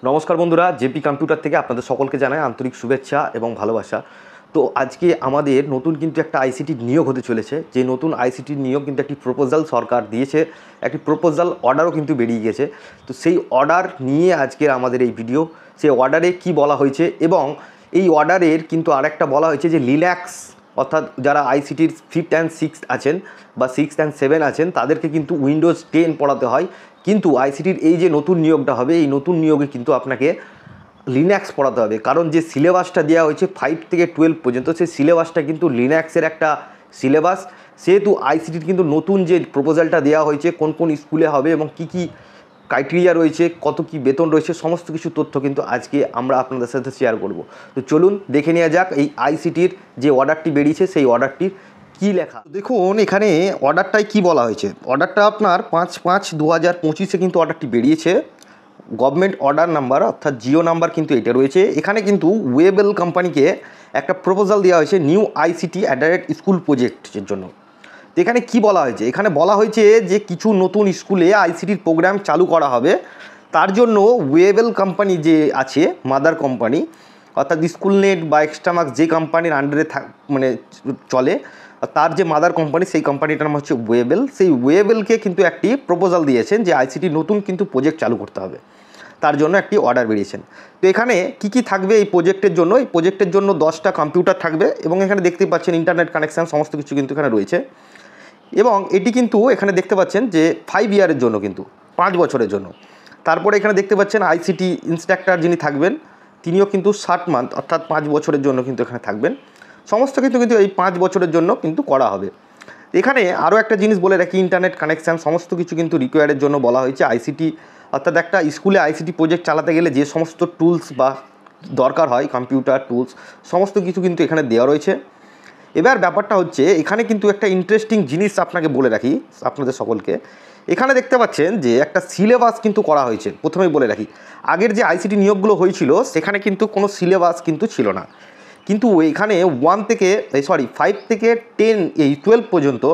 नमस्कार बंधुरा JP computer থেকে আপনাদের সকলকে জানাই আন্তরিক শুভেচ্ছা এবং ভালোবাসা। তো আজকে আমাদের নতুন কিন্তু একটা আইসিটি নিয়োগ হতে চলেছে, যে নতুন আইসিটি নিয়োগ কিন্তু একটি প্রপোজাল সরকার দিয়েছে, একটি প্রপোজাল অর্ডারও কিন্তু বেরিয়ে গেছে। তো সেই অর্ডার নিয়ে আজকের আমাদের এই ভিডিও। সেই অর্ডারে কি বলা হয়েছে এবং এই অর্ডারের কিন্তু আরেকটা বলা হয়েছে যে লিনাক্স অর্থাৎ যারা আইসিটির 5th and 6th আছেন বা 6th and 7 আছেন তাদেরকে কিন্তু উইন্ডোজ 10 পড়াতে হয়, কিন্তু আইসিটির এই যে নতুন নিয়োগটা হবে এই নতুন নিয়োগে কিন্তু আপনাকে লিনাক্স পড়াতে হবে, কারণ যে সিলেবাসটা দেওয়া হয়েছে 5 থেকে 12 পর্যন্ত সেই সিলেবাসটা কিন্তু লিনাক্সের একটা সিলেবাস। সেহেতু আইসিটির কিন্তু নতুন যে প্রপোজালটা দেওয়া হয়েছে কোন কোন স্কুলে হবে এবং কি কি ক্রাইটেরিয়া রয়েছে, কত কি বেতন রয়েছে, সমস্ত কিছু তথ্য কিন্তু আজকে আমরা আপনাদের সাথে শেয়ার করব। তো চলুন দেখে নেওয়া যাক এই আইসিটির যে অর্ডারটি বেরিয়েছে সেই অর্ডারটির কী লেখা। দেখুন এখানে অর্ডারটায় কি বলা হয়েছে। অর্ডারটা আপনার 5/5/2025 কিন্তু অর্ডারটি বেরিয়েছে। গভর্নমেন্ট অর্ডার নাম্বার অর্থাৎ জিও নাম্বার কিন্তু এটা রয়েছে। এখানে কিন্তু ওয়েবেল কোম্পানিকে একটা প্রপোজাল দেওয়া হয়েছে নিউ আইসিটি অ্যাডারেট স্কুল প্রজেক্টের জন্য। তো এখানে কি বলা হয়েছে, এখানে বলা হয়েছে যে কিছু নতুন স্কুলে আইসিটির প্রোগ্রাম চালু করা হবে, তার জন্য ওয়েবেল কোম্পানি যে আছে মাদার কোম্পানি অর্থাৎ স্কুলনেট বা এক্সট্রামার্কস যে কোম্পানির আন্ডারে মানে চলে তার যে মাদার কোম্পানি সেই কোম্পানিটার নাম হচ্ছে ওয়েবেল। সেই ওয়েবেলকে কিন্তু একটি প্রপোজাল দিয়েছেন যে আইসিটি নতুন কিন্তু প্রজেক্ট চালু করতে হবে, তার জন্য একটি অর্ডার বেরিয়েছেন। তো এখানে কি কি থাকবে এই প্রজেক্টের জন্য, এই প্রজেক্টের জন্য 10টা কম্পিউটার থাকবে এবং এখানে দেখতে পাচ্ছেন ইন্টারনেট কানেকশান সমস্ত কিছু কিন্তু এখানে রয়েছে। এবং এটি কিন্তু এখানে দেখতে পাচ্ছেন যে 5 ইয়ারের জন্য, কিন্তু 5 বছরের জন্য। তারপরে এখানে দেখতে পাচ্ছেন আইসিটি ইন্সট্রাক্টর যিনি থাকবেন তিনিও কিন্তু 60 মান্থ অর্থাৎ 5 বছরের জন্য কিন্তু এখানে থাকবেন। সমস্ত কিছু কিন্তু এই 5 বছরের জন্য কিন্তু করা হবে। এখানে আরও একটা জিনিস বলে রাখি, ইন্টারনেট কানেকশান সমস্ত কিছু কিন্তু রিকোয়ারের জন্য বলা হয়েছে। আইসিটি অর্থাৎ একটা স্কুলে আইসিটি প্রজেক্ট চালাতে গেলে যে সমস্ত টুলস বা দরকার হয় কম্পিউটার টুলস সমস্ত কিছু কিন্তু এখানে দেওয়া রয়েছে। এবার ব্যাপারটা হচ্ছে এখানে কিন্তু একটা ইন্টারেস্টিং জিনিস আপনাকে বলে রাখি আপনাদের সকলকে। এখানে দেখতে পাচ্ছেন যে একটা সিলেবাস কিন্তু করা হয়েছে। প্রথমেই বলে রাখি আগের যে আইসিটি নিয়োগগুলো হয়েছিল সেখানে কিন্তু কোনো সিলেবাস কিন্তু ছিল না, কিন্তু এখানে 5 থেকে 12 পর্যন্ত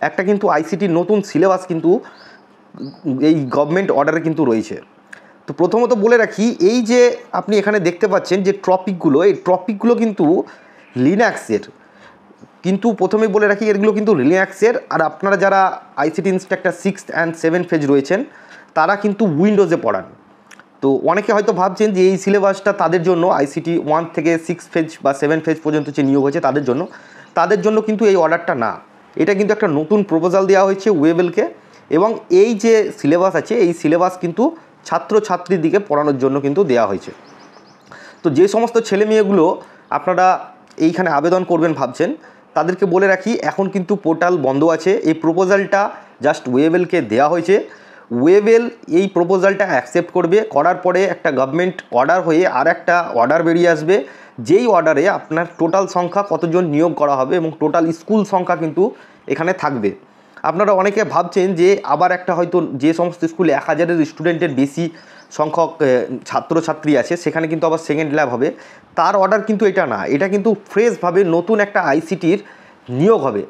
একটা কিন্তু আইসিটির নতুন সিলেবাস কিন্তু এই গভর্নমেন্ট অর্ডারে কিন্তু রয়েছে। তো প্রথমত বলে রাখি এই যে আপনি এখানে দেখতে পাচ্ছেন যে টপিকগুলো, এই টপিকগুলো কিন্তু লিনাক্সের, কিন্তু প্রথমেই বলে রাখি এগুলো কিন্তু লিনাক্সের। আর আপনারা যারা ICT instructor 6th and 7th phase রয়েছেন তারা কিন্তু উইন্ডোজে পড়ান। তো অনেকে হয়তো ভাবছেন যে এই সিলেবাসটা তাদের জন্য আইসিটি 1 থেকে 6 ফেজ বা 7 ফেজ পর্যন্ত যে নিয়োগ হয়েছে তাদের জন্য কিন্তু এই অর্ডারটা না। এটা কিন্তু একটা নতুন প্রপোজাল দেওয়া হয়েছে ওয়েবেলকে, এবং এই যে সিলেবাস আছে এই সিলেবাস কিন্তু ছাত্রছাত্রীর দিকে পড়ানোর জন্য কিন্তু দেওয়া হয়েছে। তো যে সমস্ত ছেলে মেয়েগুলো আপনারা এইখানে আবেদন করবেন ভাবছেন তাদেরকে বলে রাখি এখন কিন্তু পোর্টাল বন্ধ আছে। এই প্রপোজালটা জাস্ট ওয়েবেলকে দেওয়া হয়েছে। ওয়েবেল এই প্রপোজালটা অ্যাকসেপ্ট করবে, করার পরে একটা গভর্নমেন্ট অর্ডার হয়ে আর একটা অর্ডার বেরিয়ে আসবে, যেই অর্ডারে আপনার টোটাল সংখ্যা কতজন নিয়োগ করা হবে এবং টোটাল স্কুল সংখ্যা কিন্তু এখানে থাকবে। আপনারা অনেকে ভাবছেন যে আবার একটা হয়তো যে সমস্ত স্কুলে 1000-এর স্টুডেন্টের বেশি সংখ্যক ছাত্রছাত্রী আছে সেখানে কিন্তু আবার সেকেন্ড ল্যাব হবে, তার অর্ডার কিন্তু এটা না। এটা কিন্তু ফ্রেশভাবে নতুন একটা আইসিটির নিয়োগ হবে,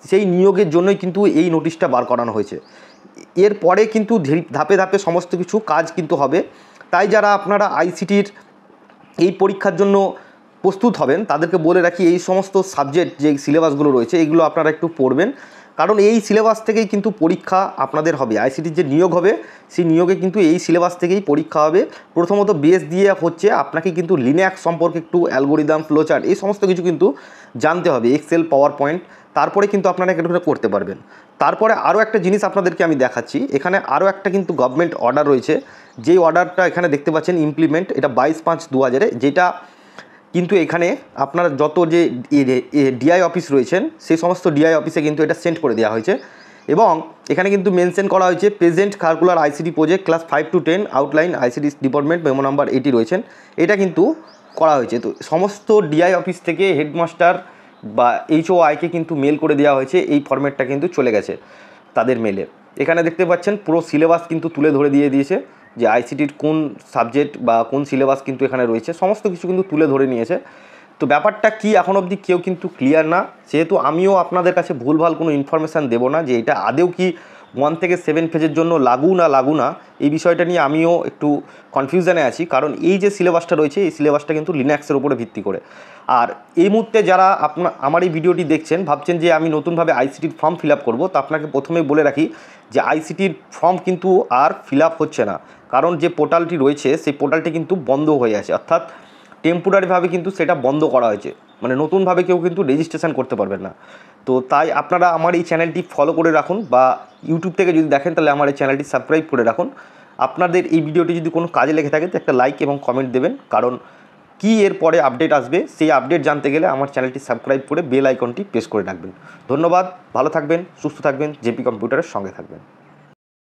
সেই নিয়োগের জন্যই কিন্তু এই নোটিশটা বার করানো হয়েছে। এরপরে কিন্তু ধাপে ধাপে সমস্ত কিছু কাজ কিন্তু হবে। তাই যারা আপনারা আইসিটির এই পরীক্ষার জন্য প্রস্তুত হবেন তাদেরকে বলে রাখি এই সমস্ত সাবজেক্ট যে সিলেবাসগুলো রয়েছে এইগুলো আপনারা একটু পড়বেন, কারণ এই সিলেবাস থেকেই কিন্তু পরীক্ষা আপনাদের হবে। আইসিটির যে নিয়োগ হবে সেই নিয়োগে কিন্তু এই সিলেবাস থেকেই পরীক্ষা হবে। প্রথমত বেস দিয়ে হচ্ছে আপনাকে কিন্তু লিনাক্স সম্পর্কে একটু অ্যালগোরিদম ফ্লোচার্ট এই সমস্ত কিছু কিন্তু জানতে হবে, এক্সেল পাওয়ার পয়েন্ট, তারপরে কিন্তু আপনারা এটা করতে পারবেন। তারপরে আরও একটা জিনিস আপনাদেরকে আমি দেখাচ্ছি, এখানে আরও একটা কিন্তু গভর্নমেন্ট অর্ডার রয়েছে, যেই অর্ডারটা এখানে দেখতে পাচ্ছেন ইমপ্লিমেন্ট, এটা 22/5/2000, যেটা কিন্তু এখানে আপনার যত যে ডিআই অফিস রয়েছেন সেই সমস্ত ডিআই অফিসে কিন্তু এটা সেন্ড করে দেওয়া হয়েছে। এবং এখানে কিন্তু মেনশন করা হয়েছে present circular ICT project class 5 to 10 outline ICT department memo number 80 রয়েছেন, এটা কিন্তু করা হয়েছে। তো সমস্ত ডিআই অফিস থেকে হেডমাস্টার বা এইচওআইকে কিন্তু মেল করে দেওয়া হয়েছে, এই ফরম্যাটটা কিন্তু চলে গেছে তাদের মেলে। এখানে দেখতে পাচ্ছেন পুরো সিলেবাস কিন্তু তুলে ধরে দিয়েছে যে আইসিটির কোন সাবজেক্ট বা কোন সিলেবাস কিন্তু এখানে রয়েছে, সমস্ত কিছু কিন্তু তুলে ধরে নিয়েছে। তো ব্যাপারটা কি এখন অবধি কেউ কিন্তু ক্লিয়ার না, সেহেতু আমিও আপনাদের কাছে ভুলভাল কোনো ইনফরমেশান দেবো না যে এটা আদেও কি 1 থেকে 7 ফেজের জন্য লাগু না এই বিষয়টা নিয়ে আমিও একটু কনফিউশনে আছি, কারণ এই যে সিলেবাসটা রয়েছে এই সিলেবাসটা কিন্তু লিনাক্সের উপরে ভিত্তি করে। আর এই মুহূর্তে যারা আমার এই ভিডিওটি দেখছেন ভাবছেন যে আমি নতুনভাবে আইসিটির ফর্ম ফিল আপ করবো, তো আপনাকে প্রথমেই বলে রাখি যে আইসিটির ফর্ম কিন্তু আর ফিল আপ হচ্ছে না, কারণ যে পোর্টালটি রয়েছে সেই পোর্টালটি কিন্তু বন্ধ হয়ে আছে, অর্থাৎ টেম্পোরারিভাবে কিন্তু সেটা বন্ধ করা হয়েছে, মানে নতুনভাবে কেউ কিন্তু রেজিস্ট্রেশন করতে পারবেন না। তো তাই আপনারা আমার এই চ্যানেলটি ফলো করে রাখুন, বা ইউটিউব থেকে যদি দেখেন তাহলে আমার এই চ্যানেলটি সাবস্ক্রাইব করে রাখুন। আপনাদের এই ভিডিওটি যদি কোনো কাজে লেগে থাকে তো একটা লাইক এবং কমেন্ট দেবেন, কারণ কি এর পরে আপডেট আসবে সেই আপডেট জানতে গেলে আমার চ্যানেলটি সাবস্ক্রাইব করে বেল আইকনটি প্রেস করে রাখবেন। ধন্যবাদ, ভালো থাকবেন, সুস্থ থাকবেন, জেপি কম্পিউটারের সঙ্গে থাকবেন।